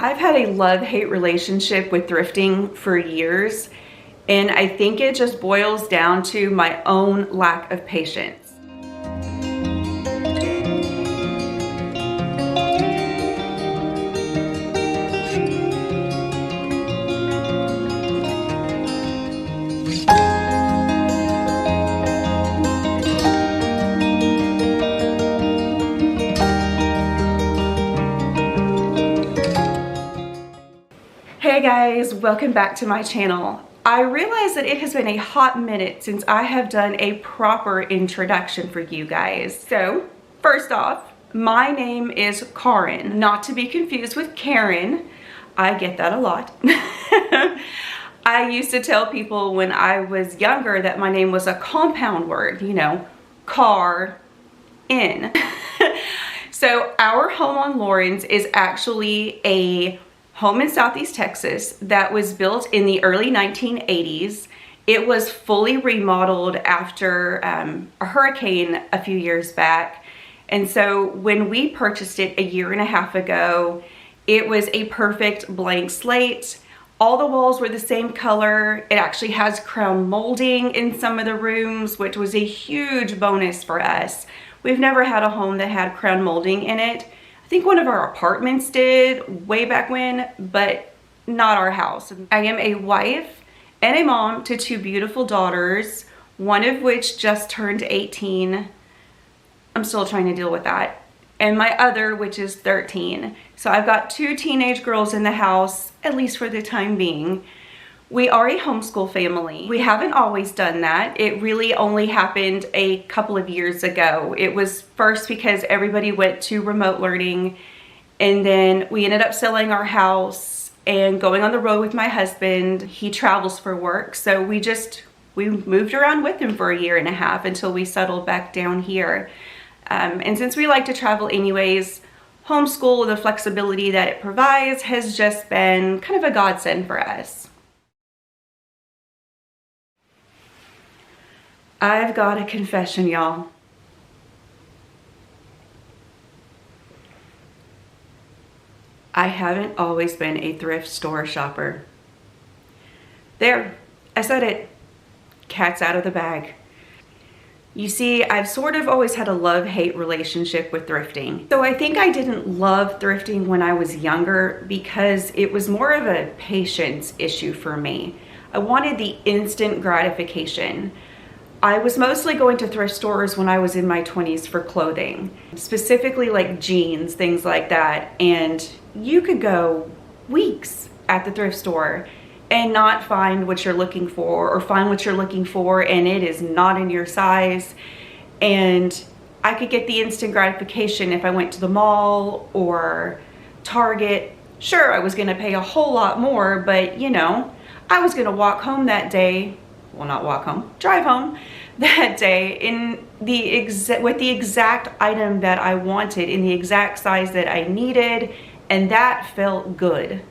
I've had a love-hate relationship with thrifting for years, and I think it just boils down to my own lack of patience. Hey guys, welcome back to my channel. I realize that it has been a hot minute since I have done a proper introduction for you guys. So, first off, my name is Carin, not to be confused with Carin. I get that a lot. I used to tell people when I was younger that my name was a compound word, you know, car, in. So our home on Lawrence is actually a home in Southeast Texas that was built in the early 1980s. It was fully remodeled after a hurricane a few years back. And so when we purchased it a year and a half ago, it was a perfect blank slate. All the walls were the same color. It actually has crown molding in some of the rooms, which was a huge bonus for us. We've never had a home that had crown molding in it. I think one of our apartments did way back when, but not our house. I am a wife and a mom to two beautiful daughters, one of which just turned 18. I'm still trying to deal with that. And my other, which is 13. So I've got two teenage girls in the house, at least for the time being. We are a homeschool family. We haven't always done that. It really only happened a couple of years ago. It was first because everybody went to remote learning, and then we ended up selling our house and going on the road with my husband. He travels for work, so we moved around with him for a year and a half until we settled back down here. And since we like to travel anyways, homeschool, the flexibility that it provides, has just been kind of a godsend for us. I've got a confession, y'all. I haven't always been a thrift store shopper. There, I said it. Cat's out of the bag. You see, I've sort of always had a love-hate relationship with thrifting. So I think I didn't love thrifting when I was younger because it was more of a patience issue for me. I wanted the instant gratification. I was mostly going to thrift stores when I was in my 20s for clothing, specifically like jeans, things like that. And you could go weeks at the thrift store and not find what you're looking for, or find what you're looking for and it is not in your size. And I could get the instant gratification if I went to the mall or Target. Sure, I was gonna pay a whole lot more, but you know, I was gonna walk home that day. Well, not walk home, drive home that day with the exact item that I wanted, in the exact size that I needed, and that felt good.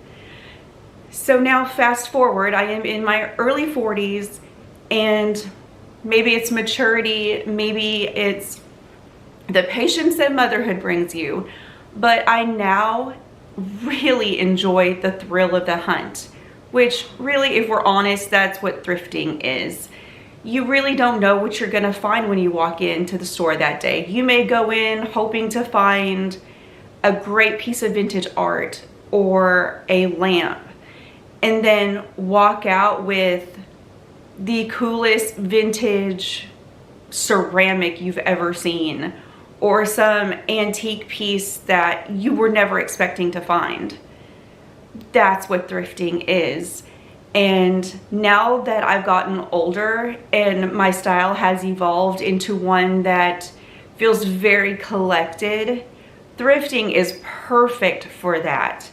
So now fast forward, I am in my early 40s, and maybe it's maturity, maybe it's the patience that motherhood brings you, but I now really enjoy the thrill of the hunt. Which really, if we're honest, that's what thrifting is. You really don't know what you're gonna find when you walk into the store that day. You may go in hoping to find a great piece of vintage art or a lamp, and then walk out with the coolest vintage ceramic you've ever seen, or some antique piece that you were never expecting to find. That's what thrifting is. And now that I've gotten older and my style has evolved into one that feels very collected, thrifting is perfect for that.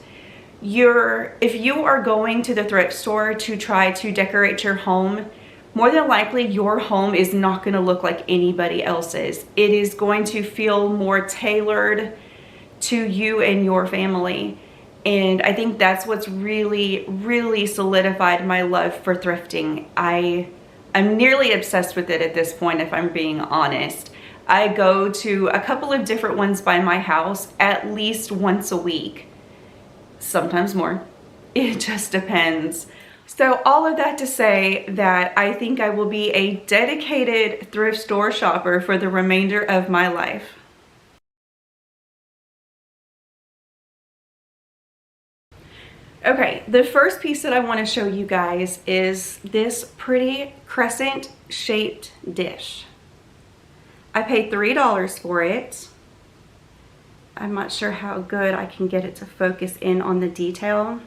If you are going to the thrift store to try to decorate your home, more than likely your home is not going to look like anybody else's. It is going to feel more tailored to you and your family. And I think that's what's really, really solidified my love for thrifting. I'm nearly obsessed with it at this point, if I'm being honest. I go to a couple of different ones by my house at least once a week. sometimes more. It just depends. So all of that to say that I think I will be a dedicated thrift store shopper for the remainder of my life. Okay, the first piece that I want to show you guys is this pretty crescent shaped dish. I paid $3 for it. I'm not sure how good I can get it to focus in on the detail.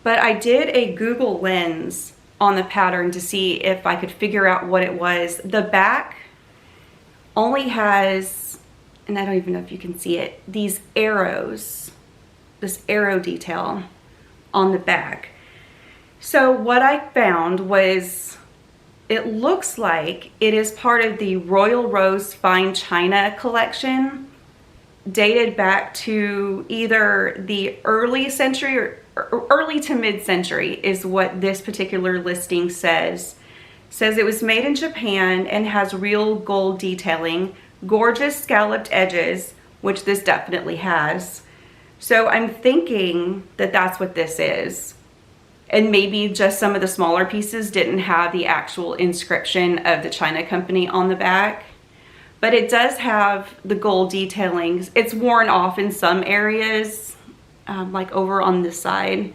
But I did a Google lens on the pattern to see if I could figure out what it was. The back only has, and I don't even know if you can see it, these arrows, this arrow detail on the back. So what I found was, it looks like it is part of the Royal Rose Fine China collection, dated back to either the early century or early to mid-century is what this particular listing says. Says it was made in Japan and has real gold detailing, gorgeous scalloped edges, which this definitely has. So I'm thinking that that's what this is. And maybe just some of the smaller pieces didn't have the actual inscription of the China company on the back. But it does have the gold detailing. It's worn off in some areas, like over on this side,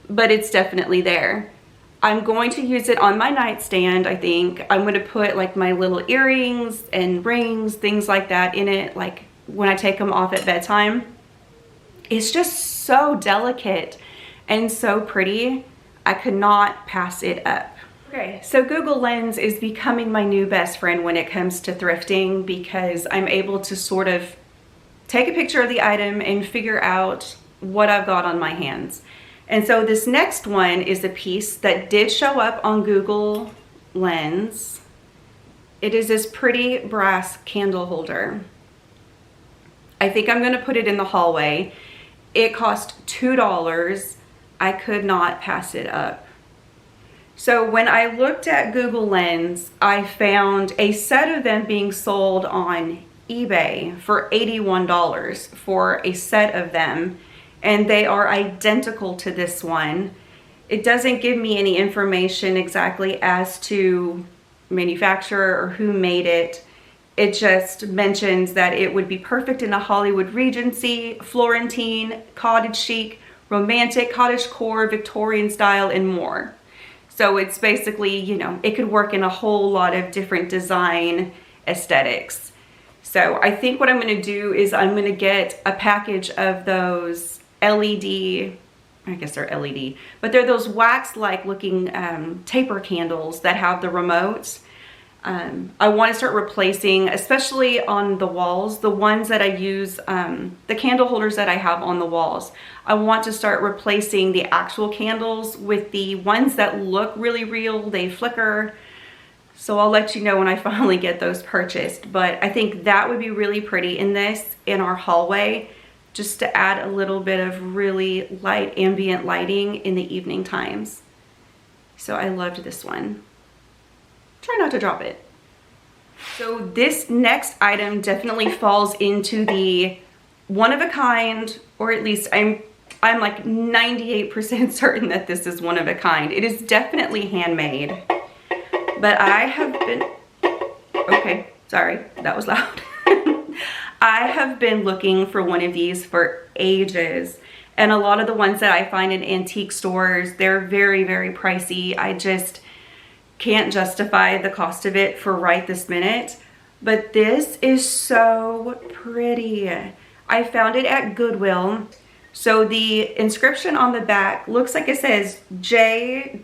but it's definitely there. I'm going to use it on my nightstand, I think. I'm going to put like my little earrings and rings, things like that in it, like when I take them off at bedtime. It's just so delicate and so pretty. I could not pass it up. Okay, so Google Lens is becoming my new best friend when it comes to thrifting, because I'm able to sort of take a picture of the item and figure out what I've got on my hands. And so this next one is a piece that did show up on Google Lens. It is this pretty brass candle holder. I think I'm gonna put it in the hallway. It cost $2. I could not pass it up. So when I looked at Google Lens, I found a set of them being sold on eBay for $81 for a set of them, and they are identical to this one. It doesn't give me any information exactly as to manufacturer or who made it. It just mentions that it would be perfect in a Hollywood Regency, Florentine, cottage chic, romantic, cottagecore, Victorian style, and more. So it's basically, you know, it could work in a whole lot of different design aesthetics. So I think what I'm going to do is I'm going to get a package of those LED, I guess they're LED, but they're those wax-like looking taper candles that have the remotes. I want to start replacing, especially on the walls, the ones that I use, the candle holders that I have on the walls. I want to start replacing the actual candles with the ones that look really real, they flicker. So I'll let you know when I finally get those purchased. But I think that would be really pretty in this, in our hallway, just to add a little bit of really light ambient lighting in the evening times. So I loved this one. Try not to drop it. So this next item definitely falls into the one of a kind, or at least I'm like 98% certain that this is one of a kind. It is definitely handmade, but I have been, okay, sorry, that was loud. I have been looking for one of these for ages. And a lot of the ones that I find in antique stores, they're very, very pricey. I just can't justify the cost of it for right this minute. But this is so pretty. I found it at Goodwill. So the inscription on the back looks like it says J-Lynn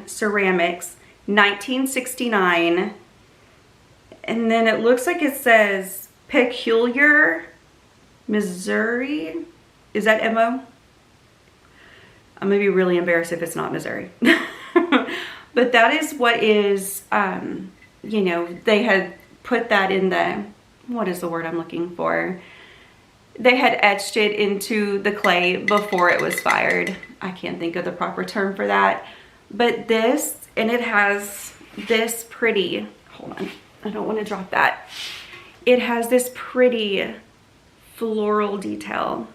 Ceramics 1969. And then it looks like it says Peculiar, Missouri. Is that MO? I'm gonna be really embarrassed if it's not Missouri. But that is what is, you know, they had put that in the, what is the word I'm looking for? They had etched it into the clay before it was fired. I can't think of the proper term for that. But this, and it has this pretty, hold on, I don't want to drop that. It has this pretty floral detail.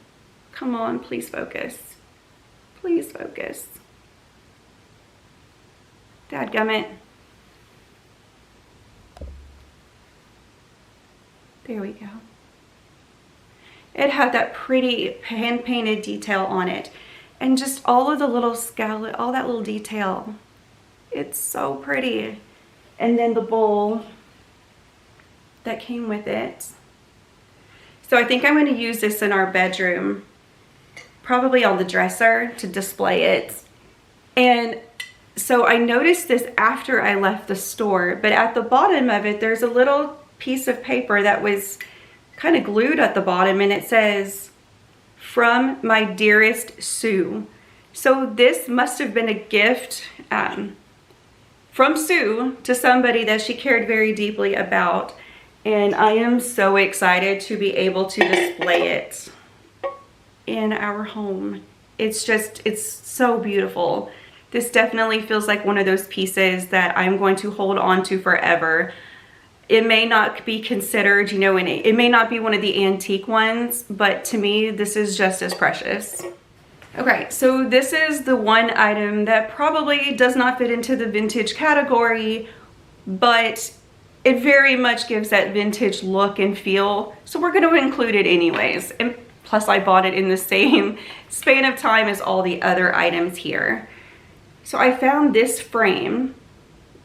Come on, please focus. Please focus. Dadgummit. There we go. It had that pretty hand-painted detail on it. And just all of the little scallop, all that little detail. It's so pretty. And then the bowl that came with it. So I think I'm going to use this in our bedroom, probably on the dresser to display it. And so I noticed this after I left the store, but at the bottom of it, there's a little piece of paper that was kind of glued at the bottom, and it says, "From my dearest Sue." So this must have been a gift from Sue to somebody that she cared very deeply about. And I am so excited to be able to display it in our home. It's so beautiful. This definitely feels like one of those pieces that I'm going to hold on to forever. It may not be considered, you know, it may not be one of the antique ones, but to me, this is just as precious. Okay, so this is the one item that probably does not fit into the vintage category, but it very much gives that vintage look and feel. So we're going to include it anyways. And plus I bought it in the same span of time as all the other items here. So I found this frame.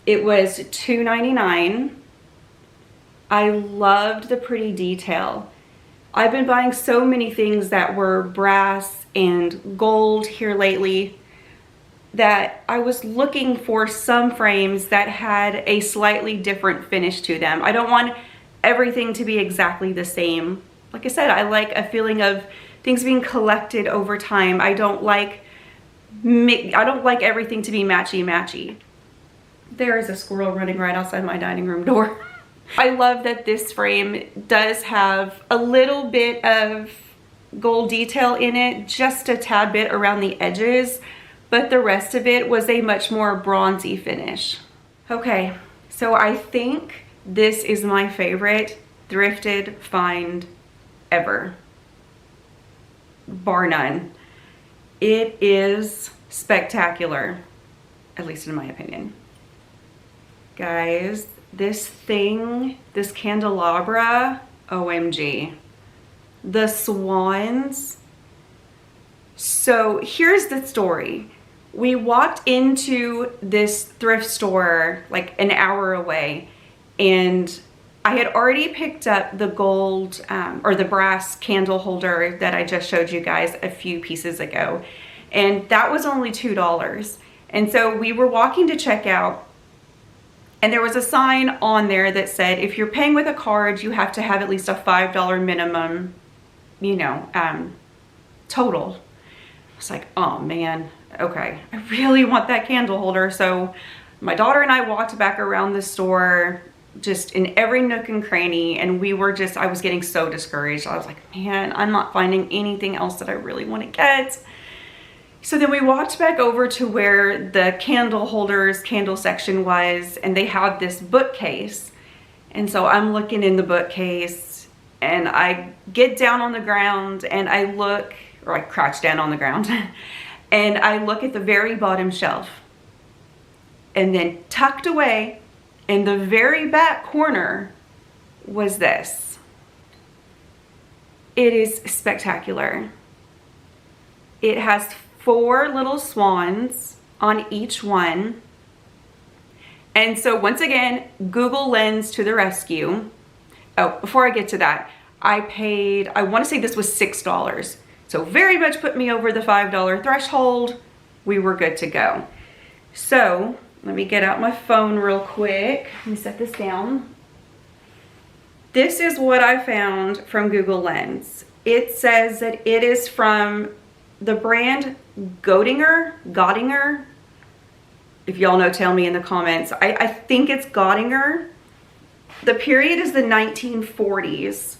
It was $2.99. I loved the pretty detail. I've been buying so many things that were brass and gold here lately that I was looking for some frames that had a slightly different finish to them. I don't want everything to be exactly the same. Like I said, I like a feeling of things being collected over time. I don't like everything to be matchy-matchy. There is a squirrel running right outside my dining room door. I love that this frame does have a little bit of gold detail in it, just a tad bit around the edges, but the rest of it was a much more bronzy finish. Okay, so I think this is my favorite thrifted find ever, bar none. It is spectacular, at least in my opinion. Guys, this thing, this candelabra, OMG. The swans. So here's the story. We walked into this thrift store like an hour away, and I had already picked up the gold or the brass candle holder that I just showed you guys a few pieces ago. And that was only $2. And so we were walking to check out, and there was a sign on there that said, if you're paying with a card, you have to have at least a $5 minimum, you know, total. I was like, oh man, okay, I really want that candle holder. So my daughter and I walked back around the store, just in every nook and cranny, and I was getting so discouraged. I was like, man, I'm not finding anything else that I really want to get. So then we walked back over to where the candle section was, and they had this bookcase. And so I'm looking in the bookcase, and I get down on the ground and I look, or I crouch down on the ground, and I look at the very bottom shelf. And then tucked away in the very back corner was this. It is spectacular. It has 4 little swans on each one. And so once again, Google Lens to the rescue. Oh, before I get to that, I want to say this was $6. So very much put me over the $5 threshold. We were good to go. So let me get out my phone real quick. Let me set this down. This is what I found from Google Lens. It says that it is from the brand Godinger. If y'all know, tell me in the comments. I think it's Godinger. The period is the 1940s,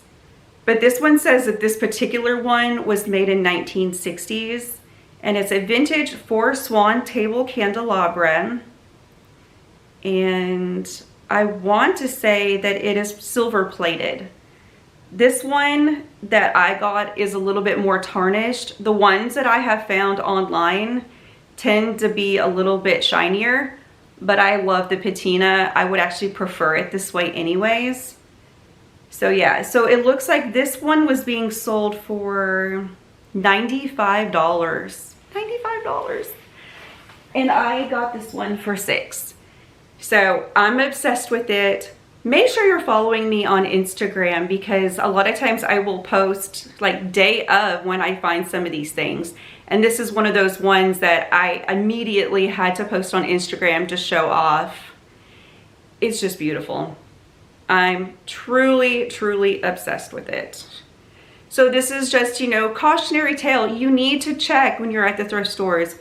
but this one says that this particular one was made in 1960s, and it's a vintage 4-swan table candelabra, and I want to say that it is silver plated. This one that I got is a little bit more tarnished. The ones that I have found online tend to be a little bit shinier, but I love the patina. I would actually prefer it this way anyways. So yeah, so it looks like this one was being sold for $95. $95. And I got this one for $6. So I'm obsessed with it. Make sure you're following me on Instagram, because a lot of times I will post like day of when I find some of these things. And this is one of those ones that I immediately had to post on Instagram to show off. It's just beautiful. I'm truly, truly obsessed with it. So this is just, you know, cautionary tale. You need to check when you're at the thrift stores.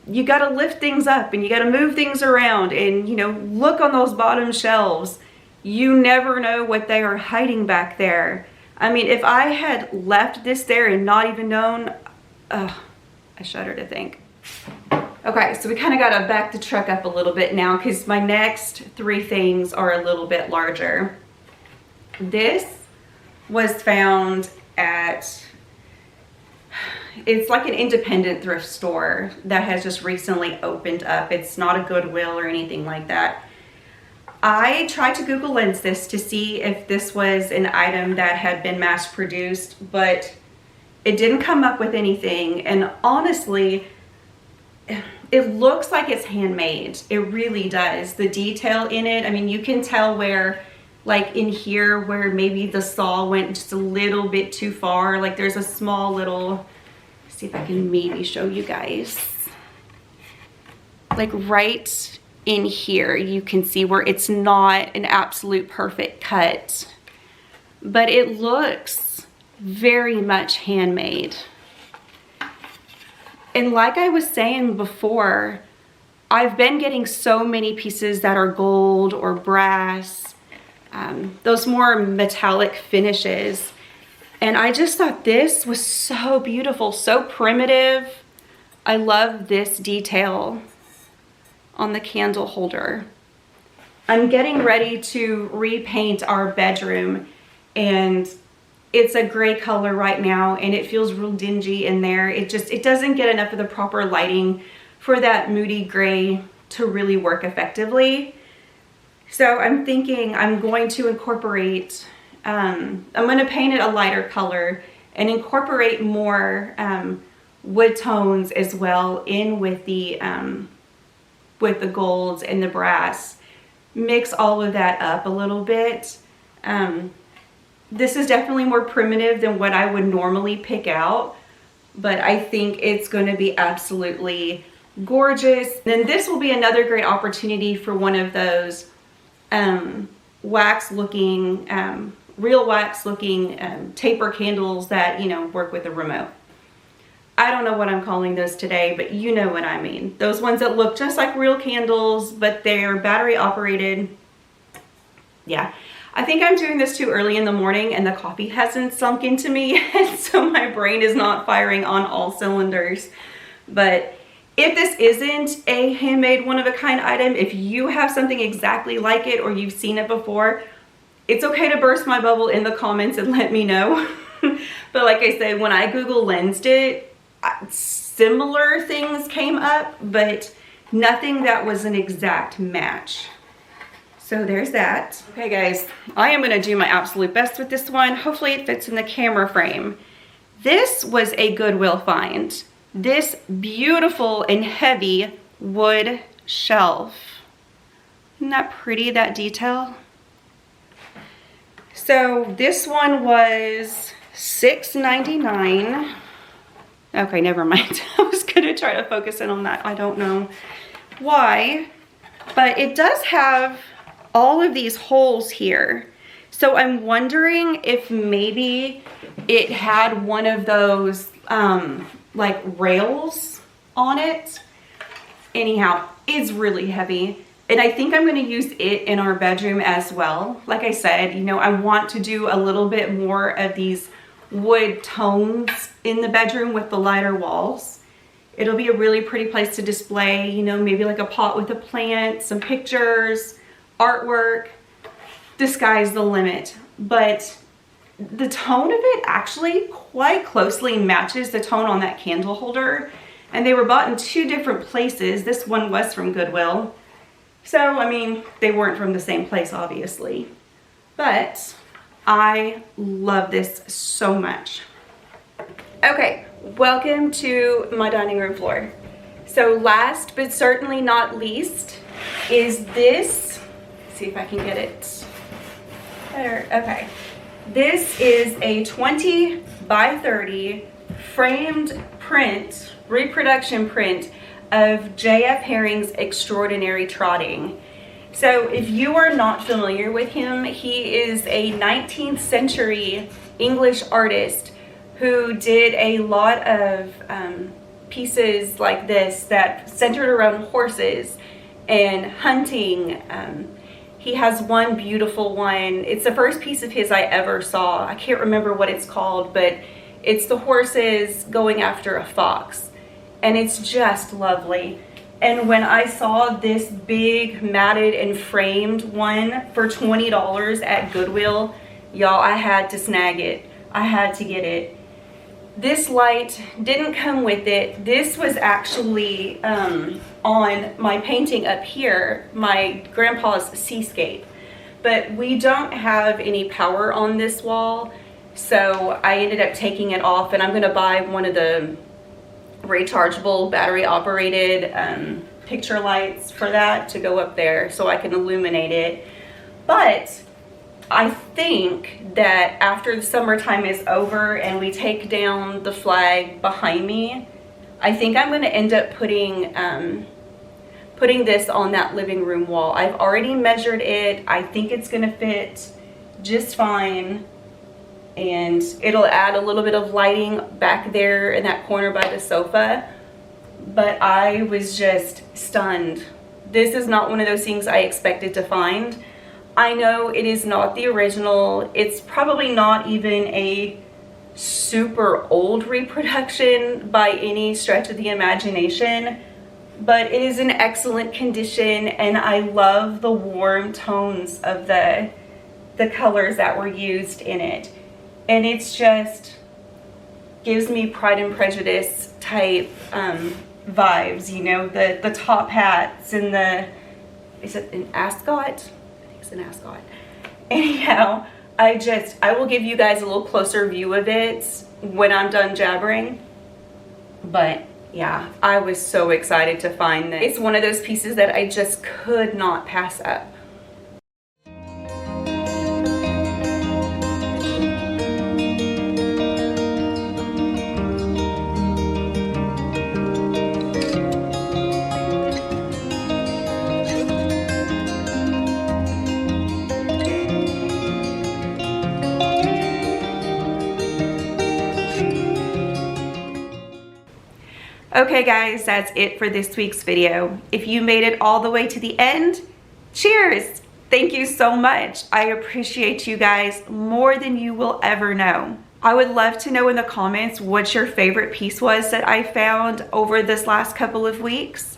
You got to lift things up and you got to move things around and, you know, look on those bottom shelves. You never know what they are hiding back there. I mean, if I had left this there and not even known, I shudder to think. Okay, so we kind of got to back the truck up a little bit now, because my next 3 things are a little bit larger. This was found at, it's like an independent thrift store that has just recently opened up. It's not a Goodwill or anything like that. I tried to Google Lens this to see if this was an item that had been mass produced, but it didn't come up with anything. And honestly, it looks like it's handmade. It really does. The detail in it, I mean, you can tell where, like in here, where maybe the saw went just a little bit too far. Like there's a small little, see if I can maybe show you guys. Like right in here, you can see where it's not an absolute perfect cut, but it looks very much handmade. And like I was saying before, I've been getting so many pieces that are gold or brass, those more metallic finishes. And I just thought this was so beautiful, so primitive. I love this detail on the candle holder. I'm getting ready to repaint our bedroom, and it's a gray color right now and it feels real dingy in there. It doesn't get enough of the proper lighting for that moody gray to really work effectively. So I'm thinking I'm going to incorporate, I'm going to paint it a lighter color and incorporate more wood tones as well in with the golds and the brass. Mix all of that up a little bit. This is definitely more primitive than what I would normally pick out, but I think it's going to be absolutely gorgeous. Then this will be another great opportunity for one of those wax looking, real wax looking taper candles that, you know, work with a remote. I don't know what I'm calling those today, but you know what I mean. Those ones that look just like real candles, but they're battery operated. Yeah. I think I'm doing this too early in the morning and the coffee hasn't sunk into me yet, so my brain is not firing on all cylinders. But if this isn't a handmade one-of-a-kind item, if you have something exactly like it or you've seen it before, it's okay to burst my bubble in the comments and let me know. But like I said, when I Google Lensed it, similar things came up, but nothing that was an exact match. So there's that. Okay guys, I am gonna do my absolute best with this one. Hopefully it fits in the camera frame. This was a Goodwill find. This beautiful and heavy wood shelf. Isn't that pretty, that detail? So this one was $6.99. Okay, never mind. I was gonna try to focus in on that. I don't know why, but it does have all of these holes here. So I'm wondering if maybe it had one of those like rails on it. Anyhow, it's really heavy. And I think I'm gonna use it in our bedroom as well. Like I said, you know, I want to do a little bit more of these wood tones in the bedroom with the lighter walls. It'll be a really pretty place to display, you know, maybe like a pot with a plant, some pictures, artwork. The sky's the limit. But the tone of it actually quite closely matches the tone on that candle holder. And they were bought in 2 different places. This one was from Goodwill. So, I mean, they weren't from the same place, obviously. But I love this so much. Okay, welcome to my dining room floor. So last but certainly not least is this. Let's see if I can get it better. Okay. This is a 20 by 30 framed print, reproduction print of J.F. Herring's Extraordinary Trotting. So if you are not familiar with him, he is a 19th century English artist who did a lot of pieces like this that centered around horses and hunting. He has one beautiful one. It's the first piece of his I ever saw. I can't remember what it's called, but it's the horses going after a fox. And it's just lovely. And when I saw this big matted and framed one for $20 at Goodwill, y'all, I had to snag it. I had to get it. This light didn't come with it. This was actually on my painting up here, my grandpa's seascape. But we don't have any power on this wall, so I ended up taking it off, and I'm gonna buy one of the rechargeable battery operated picture lights for that to go up there so I can illuminate it. But I think that after the summertime is over and we take down the flag behind me, I think I'm going to end up putting this on that living room wall. I've already measured it. I think it's going to fit just fine, and it'll add a little bit of lighting back there in that corner by the sofa. But I was just stunned. This is not one of those things I expected to find. I know it is not the original. It's probably not even a super old reproduction by any stretch of the imagination, but it is in excellent condition, and I love the warm tones of the colors that were used in it. And it's just gives me Pride and Prejudice type vibes, you know, the top hats and is it an ascot? An ascot. Anyhow, I will give you guys a little closer view of it when I'm done jabbering. But yeah, I was so excited to find this. It's one of those pieces that I just could not pass up. Okay guys, that's it for this week's video. If you made it all the way to the end, cheers! Thank you so much. I appreciate you guys more than you will ever know. I would love to know in the comments what your favorite piece was that I found over this last couple of weeks.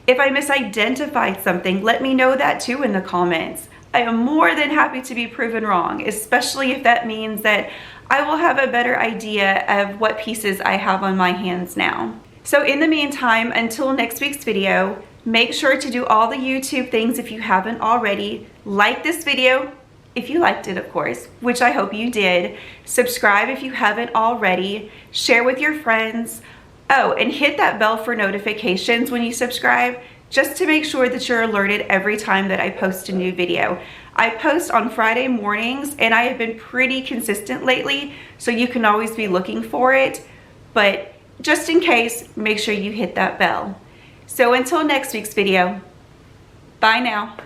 If I misidentified something, let me know that too in the comments. I am more than happy to be proven wrong, especially if that means that I will have a better idea of what pieces I have on my hands now. So in the meantime, until next week's video, make sure to do all the YouTube things if you haven't already. Like this video, if you liked it, of course, which I hope you did. Subscribe if you haven't already. Share with your friends. Oh, and hit that bell for notifications when you subscribe, just to make sure that you're alerted every time that I post a new video. I post on Friday mornings, and I have been pretty consistent lately, so you can always be looking for it. But just in case, make sure you hit that bell. So until next week's video, bye now.